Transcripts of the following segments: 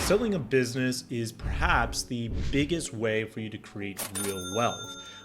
Selling a business is perhaps the biggest way for you to create real wealth.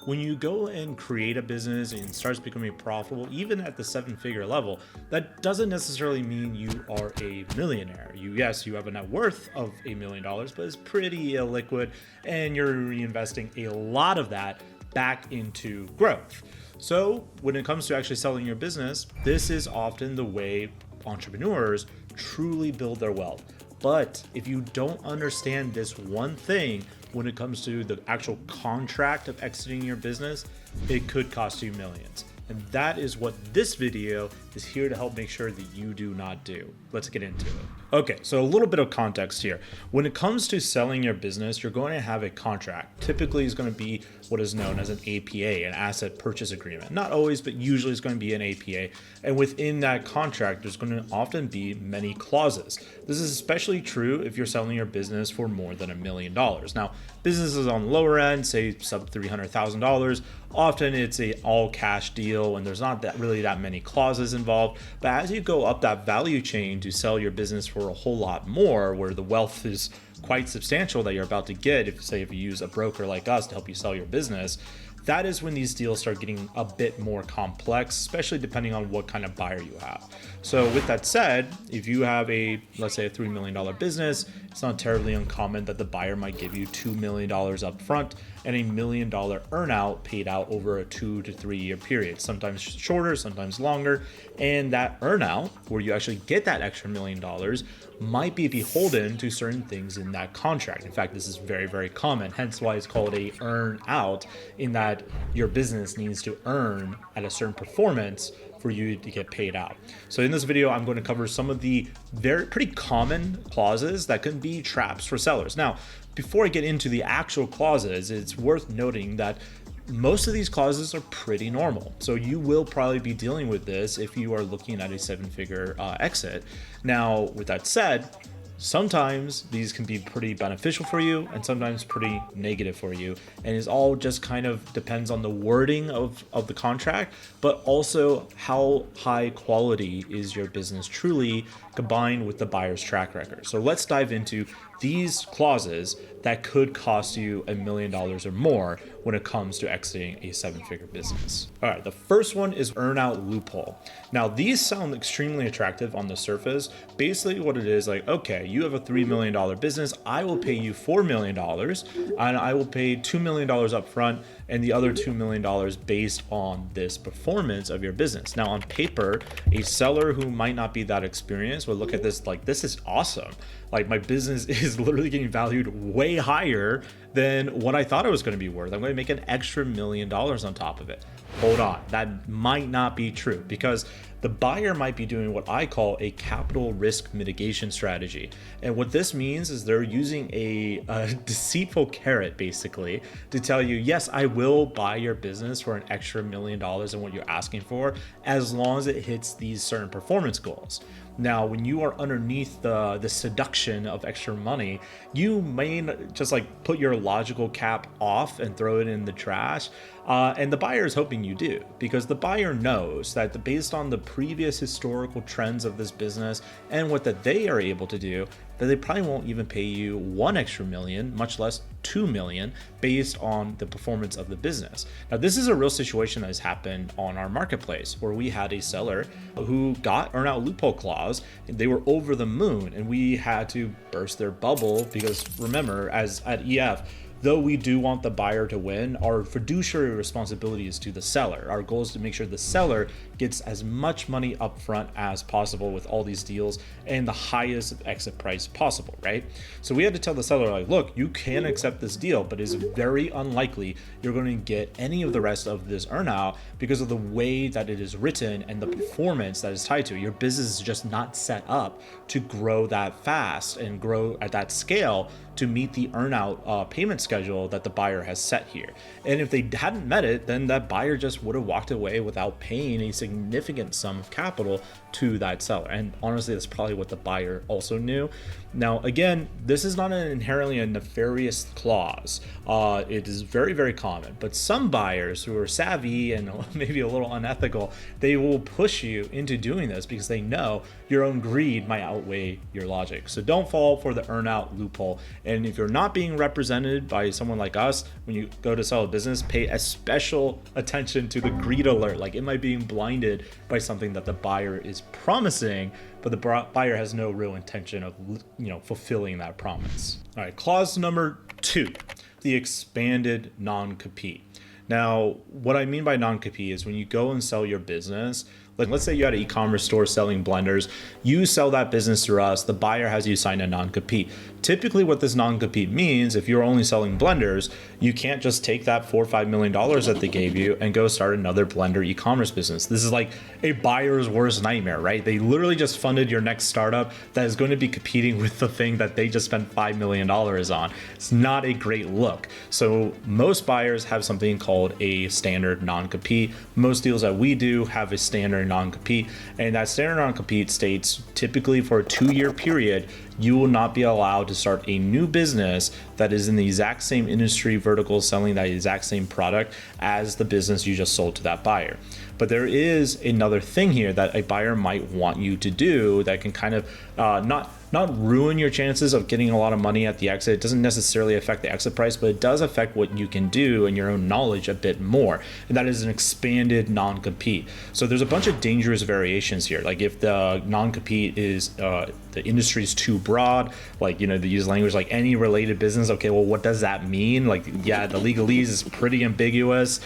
When you go and create a business and it starts becoming profitable, even at the seven-figure level, that doesn't necessarily mean you are a millionaire. Yes, you have a net worth of $1 million, but it's pretty illiquid, and you're reinvesting a lot of that back into growth. So when it comes to actually selling your business, this is often the way entrepreneurs truly build their wealth. But if you don't understand this one thing when it comes to the actual contract of exiting your business, it could cost you millions. And that is what this video is here to help make sure that you do not do. Let's get into it. Okay, so a little bit of context here. When it comes to selling your business, you're going to have a contract. Typically, it's going to be what is known as an APA, an asset purchase agreement. Not always, but usually it's going to be an APA. And within that contract, there's going to often be many clauses. This is especially true if you're selling your business for more than $1 million. Now, businesses on the lower end, say sub $300,000, often it's a all cash deal and there's not really that many clauses involved. But as you go up that value chain to sell your business for a whole lot more, where the wealth is quite substantial that you're about to get, if you use a broker like us to help you sell your business, that is when these deals start getting a bit more complex, especially depending on what kind of buyer you have. So with that said, if you have let's say a $3 million business, it's not terribly uncommon that the buyer might give you $2 million up front and $1 million earnout paid out over a 2 to 3 year period, sometimes shorter, sometimes longer. And that earnout, where you actually get that extra $1 million, might be beholden to certain things in that contract. In fact, this is very, very common, hence why it's called a earn out, in that your business needs to earn at a certain performance for you to get paid out. So in this video, I'm going to cover some of the pretty common clauses that can be traps for sellers. Now, before I get into the actual clauses, it's worth noting that most of these clauses are pretty normal. So you will probably be dealing with this if you are looking at a seven-figure exit. Now, with that said, sometimes these can be pretty beneficial for you and sometimes pretty negative for you. And it's all just kind of depends on the wording of the contract, but also how high quality is your business truly, combined with the buyer's track record. So let's dive into these clauses that could cost you $1 million or more when it comes to exiting a seven-figure business. All right, the first one is earnout loophole. Now, these sound extremely attractive on the surface. Basically what it is, like, okay, you have a $3 million business, I will pay you $4 million and I will pay $2 million up front and the other $2 million based on this performance of your business. Now, on paper, a seller who might not be that experienced would look at this like, this is awesome. Like, my business is literally getting valued way higher than what I thought it was going to be worth. I'm going to make an extra $1 million on top of it. Hold on, that might not be true, because the buyer might be doing what I call a capital risk mitigation strategy. And what this means is they're using a deceitful carrot, basically, to tell you, yes, I will buy your business for an extra $1 million than what you're asking for, as long as it hits these certain performance goals. Now, when you are underneath the seduction of extra money, you may just like put your logical cap off and throw it in the trash. And the buyer is hoping you do, because the buyer knows that based on the previous historical trends of this business and what that they are able to do, that they probably won't even pay you one extra million, much less 2 million, based on the performance of the business. Now, this is a real situation that has happened on our marketplace, where we had a seller who got earnout loophole clause, and they were over the moon, and we had to burst their bubble, because remember, as at EF, though we do want the buyer to win, our fiduciary responsibility is to the seller. Our goal is to make sure the seller gets as much money upfront as possible with all these deals and the highest exit price possible, right? So we had to tell the seller, like, look, you can accept this deal, but it's very unlikely you're going to get any of the rest of this earnout because of the way that it is written and the performance that is tied to it. Your business is just not set up to grow that fast and grow at that scale to meet the earnout payment schedule that the buyer has set here. And if they hadn't met it, then that buyer just would have walked away without paying a significant sum of capital to that seller. And honestly, that's probably what the buyer also knew. Now, again, this is not inherently a nefarious clause. It is very, very common, but some buyers who are savvy and maybe a little unethical, they will push you into doing this because they know your own greed might outweigh your logic. So don't fall for the earnout loophole. And if you're not being represented by someone like us, when you go to sell a business, pay a special attention to the greed alert. Like, it might be blinded by something that the buyer is promising, but the buyer has no real intention of, fulfilling that promise. All right, clause number 2, the expanded non-compete. Now, what I mean by non-compete is when you go and sell your business, like let's say you had an e-commerce store selling blenders, you sell that business through us, the buyer has you sign a non-compete. Typically what this non-compete means, if you're only selling blenders, you can't just take that $4 or $5 million that they gave you and go start another blender e-commerce business. This is like a buyer's worst nightmare, right? They literally just funded your next startup that is going to be competing with the thing that they just spent $5 million on. It's not a great look. So most buyers have something called a standard non-compete. Most deals that we do have a standard non-compete, and that standard non-compete states typically for a 2-year period, you will not be allowed to start a new business that is in the exact same industry vertical selling that exact same product as the business you just sold to that buyer. But there is another thing here that a buyer might want you to do that can kind of not ruin your chances of getting a lot of money at the exit. It doesn't necessarily affect the exit price, but it does affect what you can do and your own knowledge a bit more. And that is an expanded non-compete. So there's a bunch of dangerous variations here. Like if the non-compete is the industry is too broad, like, they use language like any related business. Okay, well, what does that mean? Like, yeah, the legalese is pretty ambiguous.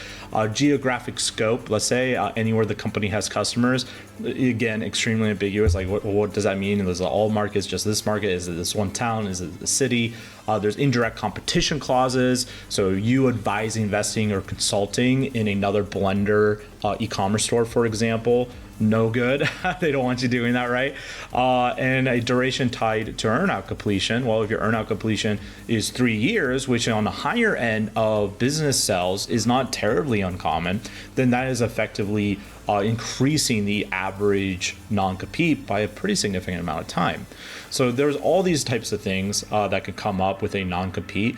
Geographic scope, let's say anywhere the company has customers, again, extremely ambiguous. Like, what does that mean? And there's all markets, just this market? Is it this one town? Is it the city? There's indirect competition clauses. So you advise investing or consulting in another blender e-commerce store, for example, no good. They don't want you doing that, right? And a duration tied to earnout completion. Well, if your earnout completion is 3 years, which on the higher end of business sales is not terribly uncommon, then that is effectively increasing the average non-compete by a pretty significant amount of time. So there's all these types of things that could come up with a non-compete.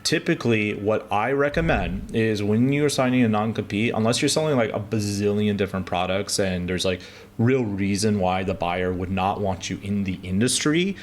Typically, what I recommend is when you're signing a non-compete, unless you're selling like a bazillion different products and there's like real reason why the buyer would not want you in the industry,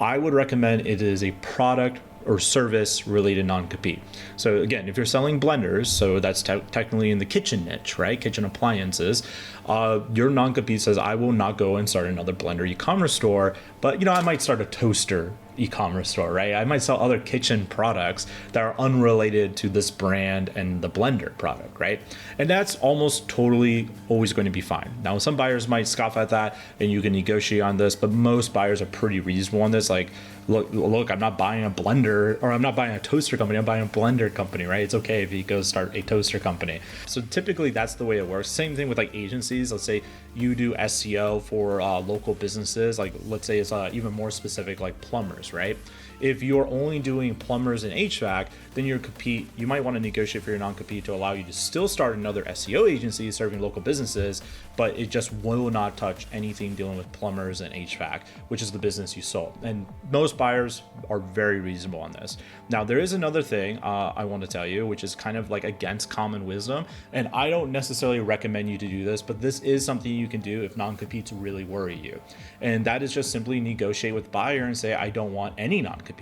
I would recommend it is a product or service related non-compete. So again, if you're selling blenders, so that's technically in the kitchen niche, right? Kitchen appliances, your non-compete says, I will not go and start another blender e-commerce store, but I might start a toaster e-commerce store, right? I might sell other kitchen products that are unrelated to this brand and the blender product, right? And that's almost totally always going to be fine. Now, some buyers might scoff at that and you can negotiate on this, but most buyers are pretty reasonable on this. Like, look, I'm not buying a blender, or I'm not buying a toaster company, I'm buying a blender company, right? It's okay if you go start a toaster company. So typically that's the way it works. Same thing with like agencies. Let's say you do SEO for local businesses. Like, let's say it's even more specific, like plumbers, right? If you're only doing plumbers and HVAC, then you might want to negotiate for your non-compete to allow you to still start another SEO agency serving local businesses, but it just will not touch anything dealing with plumbers and HVAC, which is the business you sold. And most buyers are very reasonable on this. Now, there is another thing I want to tell you, which is kind of like against common wisdom, and I don't necessarily recommend you to do this, but this is something you can do if non-competes really worry you. And that is just simply negotiate with buyer and say, I don't want any non-compete.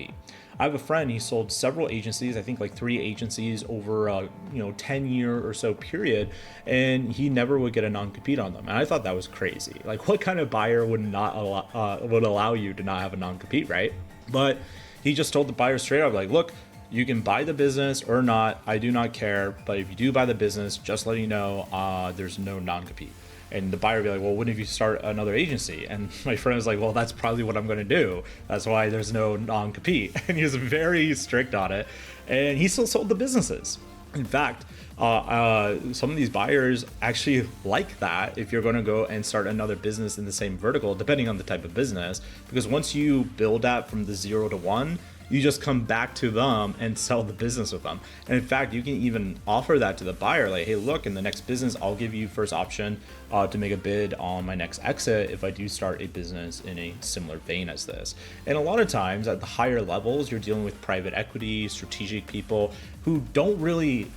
I have a friend, he sold several agencies, I think like 3 agencies over a 10-year or so period, and he never would get a non-compete on them. And I thought that was crazy. Like, what kind of buyer would allow you to not have a non-compete, right? But he just told the buyer straight up, like, look, you can buy the business or not, I do not care, but if you do buy the business, just letting you know, there's no non-compete. And the buyer would be like, well, what if you start another agency? And my friend was like, well, that's probably what I'm going to do. That's why there's no non-compete. And he was very strict on it. And he still sold the businesses. In fact, some of these buyers actually like that if you're going to go and start another business in the same vertical, depending on the type of business. Because once you build that from the 0 to 1, You just come back to them and sell the business with them. And in fact, you can even offer that to the buyer, like, hey, look, in the next business, I'll give you first option to make a bid on my next exit if I do start a business in a similar vein as this. And a lot of times at the higher levels, you're dealing with private equity, strategic people who don't really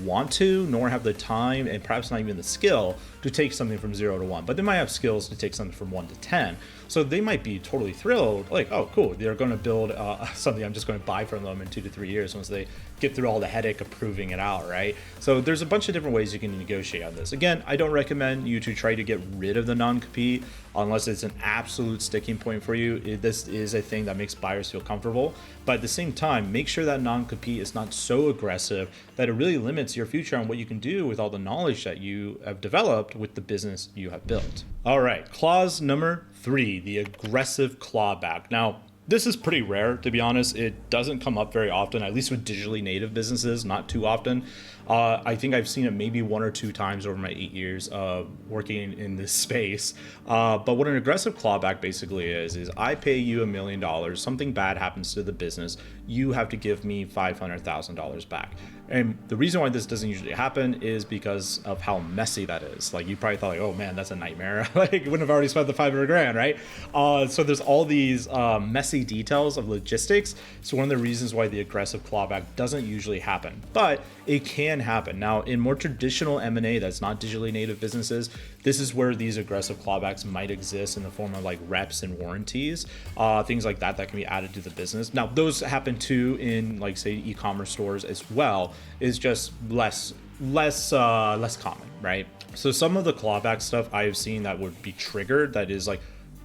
want to, nor have the time and perhaps not even the skill to take something from 0 to 1, but they might have skills to take something from 1 to 10. So they might be totally thrilled, like, oh, cool, they're going to build something I'm just going to buy from them in 2 to 3 years once they get through all the headache of proving it out, right? So there's a bunch of different ways you can negotiate on this. Again, I don't recommend you to try to get rid of the non-compete unless it's an absolute sticking point for you. This is a thing that makes buyers feel comfortable, but at the same time, make sure that non-compete is not so aggressive that it really limits your future on what you can do with all the knowledge that you have developed with the business you have built. All right, clause number 3, the aggressive clawback. Now, this is pretty rare, to be honest. It doesn't come up very often, at least with digitally native businesses, not too often. I think I've seen it maybe 1 or 2 times over my 8 years of working in this space. But what an aggressive clawback basically is I pay you $1 million, something bad happens to the business, you have to give me $500,000 back. And the reason why this doesn't usually happen is because of how messy that is. Like, you probably thought, like, oh man, that's a nightmare. Like, you wouldn't have already spent the 500 grand, right? So there's all these messy details of logistics. So one of the reasons why the aggressive clawback doesn't usually happen, but it can happen. Now, in more traditional M&A that's not digitally native businesses, this is where these aggressive clawbacks might exist in the form of like reps and warranties, things like that can be added to the business. Now, those happen too in, like, say, e-commerce stores as well. Is just less common, right? So some of the clawback stuff I have seen that would be triggered, that is like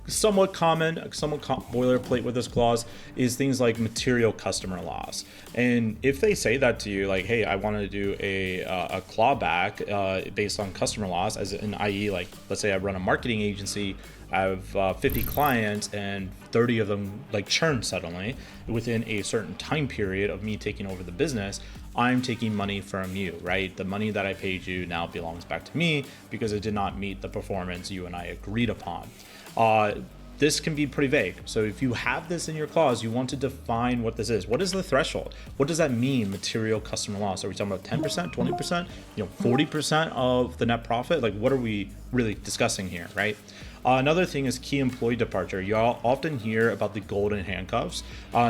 somewhat common, somewhat boilerplate with this clause, is things like material customer loss. And if they say that to you, like, hey, I want to do a clawback based on customer loss, as in, i.e., like, let's say I run a marketing agency, I have 50 clients and 30 of them like churn suddenly within a certain time period of me taking over the business, I'm taking money from you, right? The money that I paid you now belongs back to me because it did not meet the performance you and I agreed upon. This can be pretty vague. So if you have this in your clause, you want to define what this is. What is the threshold? What does that mean, material customer loss? Are we talking about 10%, 20%, 40% of the net profit? Like, what are we really discussing here, right? Another thing is key employee departure. You all often hear about the golden handcuffs.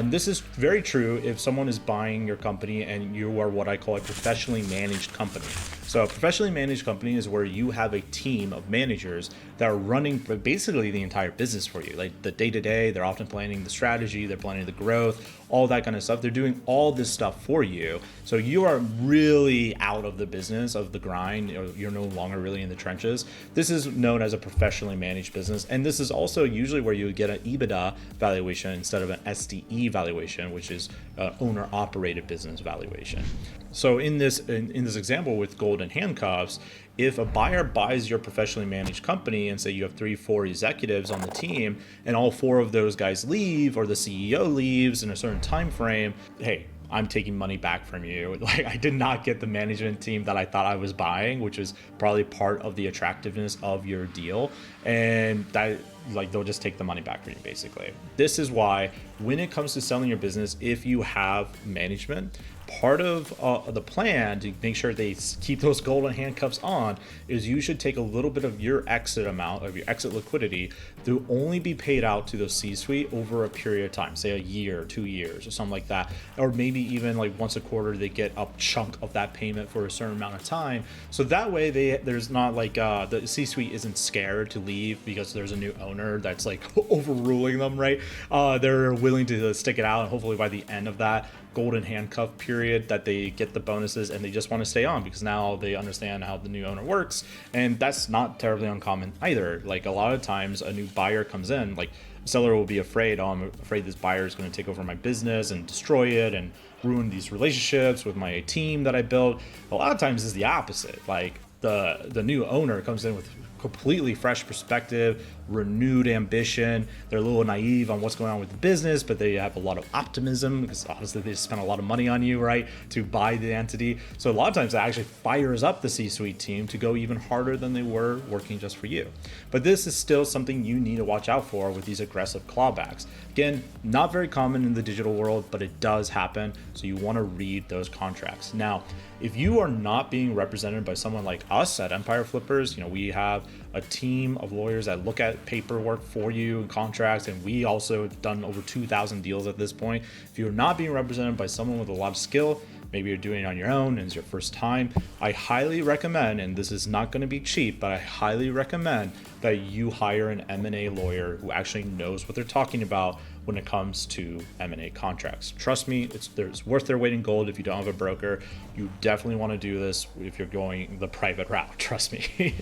This is very true if someone is buying your company and you are what I call a professionally managed company. So a professionally managed company is where you have a team of managers that are running basically the entire business for you. Like the day-to-day, they're often planning the strategy, they're planning the growth, all that kind of stuff. They're doing all this stuff for you. So you are really out of the business of the grind. You're no longer really in the trenches. This is known as a professionally managed business. And this is also usually where you would get an EBITDA valuation instead of an SDE valuation, which is owner operated business valuation. So in this example with golden handcuffs, if a buyer buys your professionally managed company and say you have 3-4 executives on the team and all 4 of those guys leave, or the CEO leaves in a certain time frame, hey, I'm taking money back from you. Like, I did not get the management team that I thought I was buying, which is probably part of the attractiveness of your deal. And that, like, they'll just take the money back from you, basically. This is why when it comes to selling your business, if you have management, part of the plan to make sure they keep those golden handcuffs on is you should take a little bit of your exit amount, of your exit liquidity, to only be paid out to the C-suite over a period of time, say a year, 2 years, or something like that. Or maybe even like once a quarter, they get a chunk of that payment for a certain amount of time. So that way there's not like the C-suite isn't scared to leave because there's a new owner that's like overruling them, right? They're willing to stick it out, and hopefully by the end of that golden handcuff period that they get the bonuses and they just want to stay on because now they understand how the new owner works. And that's not terribly uncommon either. Like, a lot of times a new buyer comes in, like, seller will be afraid, oh, I'm afraid this buyer is going to take over my business and destroy it and ruin these relationships with my team that I built. A lot of times it's the opposite. Like, the new owner comes in with completely fresh perspective, renewed ambition. They're a little naive on what's going on with the business, but they have a lot of optimism because obviously they spent a lot of money on you, right, to buy the entity. So a lot of times that actually fires up the C-suite team to go even harder than they were working just for you. But this is still something you need to watch out for with these aggressive clawbacks. Again, not very common in the digital world, but it does happen. So you want to read those contracts. Now, if you are not being represented by someone like us at Empire Flippers, we have a team of lawyers that look at paperwork for you and contracts, and we also have done over 2,000 deals at this point. If you're not being represented by someone with a lot of skill, maybe you're doing it on your own and it's your first time, I highly recommend, and this is not going to be cheap, but I highly recommend that you hire an M&A lawyer who actually knows what they're talking about when it comes to M&A contracts. Trust me, it's worth their weight in gold. If you don't have a broker, you definitely want to do this if you're going the private route, trust me.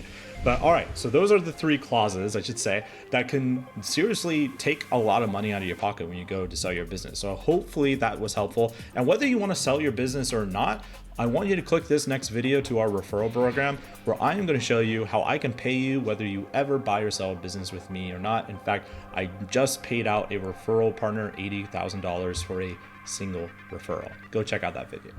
But all right, so those are the 3 clauses, I should say, that can seriously take a lot of money out of your pocket when you go to sell your business. So hopefully that was helpful. And whether you want to sell your business or not, I want you to click this next video to our referral program, where I am going to show you how I can pay you whether you ever buy or sell a business with me or not. In fact, I just paid out a referral partner $80,000 for a single referral. Go check out that video.